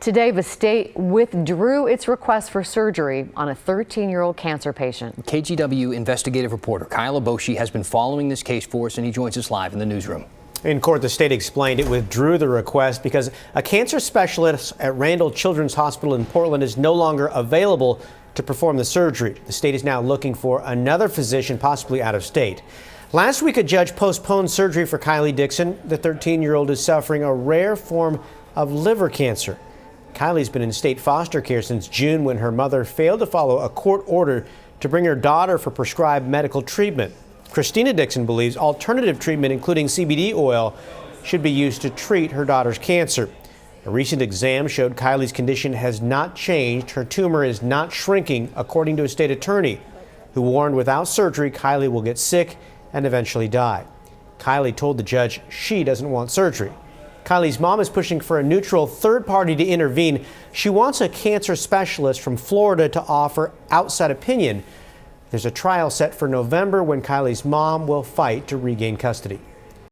Today, the state withdrew its request for surgery on a 13-year-old cancer patient. KGW investigative reporter Kyle Aboshi has been following this case for us, and he joins us live in the newsroom. In court, the state explained it withdrew the request because a cancer specialist at Randall Children's Hospital in Portland is no longer available to perform the surgery. The state is now looking for another physician, possibly out of state. Last week, a judge postponed surgery for Kylie Dixon. The 13-year-old is suffering a rare form of liver cancer. Kylie's been in state foster care since June when her mother failed to follow a court order to bring her daughter for prescribed medical treatment. Christina Dixon believes alternative treatment, including CBD oil, should be used to treat her daughter's cancer. A recent exam showed Kylie's condition has not changed. Her tumor is not shrinking, according to a state attorney who warned without surgery, Kylie will get sick and eventually die. Kylie told the judge she doesn't want surgery. Kylie's mom is pushing for a neutral third party to intervene. She wants a cancer specialist from Florida to offer outside opinion. There's a trial set for November when Kylie's mom will fight to regain custody.